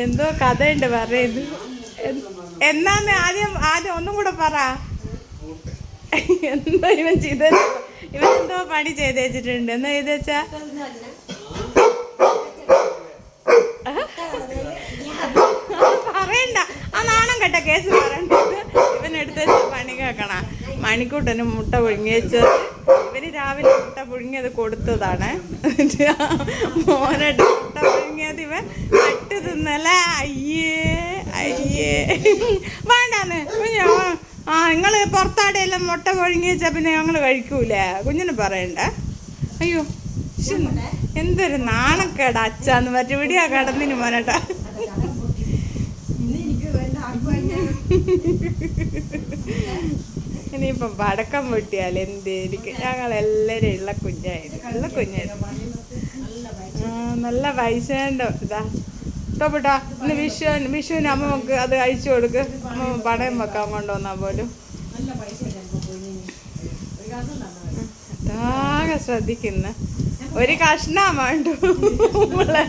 എന്തോ കഥയുണ്ട് പറയുന്നു. എന്നാന്ന് ആദ്യം ആദ്യം ഒന്നും കൂടെ പറ. എന്തോ ഇവൻ ചെയ്ത, ഇവൻ എന്തോ പണി ചെയ്ത് വെച്ചിട്ടുണ്ട്. എന്താ ചെയ്ത് വെച്ചാ പറയണ്ട, ആ നാണം കേട്ട കേസ് പറയണ്ടത്. ഇവനെടുത്ത് വെച്ച പണി കേൾക്കണ. മണിക്കൂട്ടന് മുട്ട പുഴുങ്ങി വെച്ചത് ഇവന് രാവിലെ മുട്ട പുഴുങ്ങിയത് കൊടുത്തതാണ്. മോനട്ട് മുട്ട പുഴുങ്ങിയത് ഇവൻ കട്ട് തിന്നല്ലേ. അയ്യേ അയ്യേ വേണ്ടാന്ന് കുഞ്ഞോ. ആ നിങ്ങൾ പുറത്താടെയെല്ലാം മുട്ട പുഴുങ്ങി വെച്ചാൽ പിന്നെ ഞങ്ങൾ കഴിക്കൂലേ? കുഞ്ഞിന് പറയണ്ട. അയ്യോ എന്തൊരു നാണക്കേടാ അച്ഛന്ന് മറ്റു വിടിയാ കടന്നിന് മോനട്ടാ. ഇനിയിപ്പം പടക്കം പൊട്ടിയാൽ എന്തേരിക്കും. ഞങ്ങളെല്ലാവരും ഉള്ള കുഞ്ഞായിരുന്നു. നല്ല പൈസ ഉണ്ടോ ഇതാ ഇഷ്ടപ്പെട്ടാ. ഇന്ന് വിഷുവിന് അമ്മക്ക് അത് അയച്ചു കൊടുക്ക്. അമ്മ പടയം വെക്കാൻ കൊണ്ടുവന്നാ പോലും. ആകെ ശ്രദ്ധിക്കുന്ന ഒരു കഷ്ണം വേണ്ടു. നമ്മളെ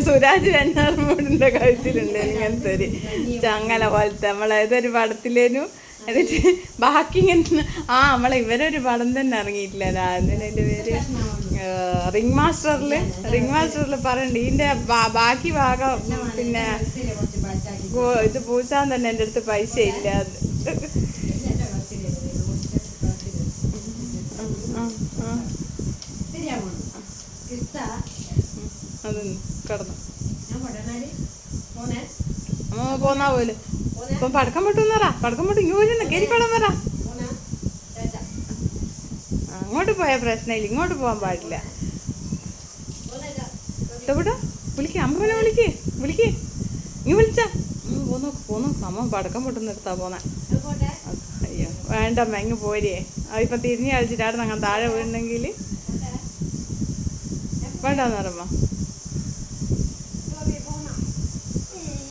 സുരാജ് വെഞ്ഞാറമൂടിൻ്റെ കഴുത്തിലുണ്ട് ഇങ്ങനത്തെ ഒരു ചങ്ങല പോലത്തെ. നമ്മളേതൊരു പടത്തിലേനു എന്നിട്ട് ബാക്കി ഇങ്ങനെ നമ്മളെ ഇവരൊരു പടം തന്നെ ഇറങ്ങിയിട്ടില്ല. അതിൻ്റെ പേര് റിംഗ് മാസ്റ്ററിൽ പറയണ്ട. ഇതിൻ്റെ ബാക്കി ഭാഗം പിന്നെ ഇത് പൂശാൻ തന്നെ എൻ്റെ അടുത്ത് പൈസ ഇല്ല. അത് കിടന്നു അമ്മ പോന്നാ പോലെ. ഇപ്പം പടക്കം പൊട്ടുന്നറാ. പടക്കം പൊട്ടും ഇങ്ങോട്ട് കയറിക്കോളാൻ പറ. അങ്ങോട്ട് പോയാൽ പ്രശ്നമില്ല, ഇങ്ങോട്ട് പോകാൻ പാടില്ല. ഇഷ്ടപ്പെട്ടോ? വിളിക്ക് അമ്മനെ വിളിക്ക്. ഇങ്ങ് വിളിച്ചാ പോന്നു. അമ്മ പടക്കം പൊട്ടുന്നെടുത്താ പോന്നെ. അയ്യോ വേണ്ടമ്മ ഇങ്ങ് പോരേ. അതിപ്പം തിരിഞ്ഞ് കളിച്ചിട്ടായിരുന്നു അങ്ങനെ താഴെ വീണെങ്കിൽ വേണ്ടാന്ന് പറമ്മ.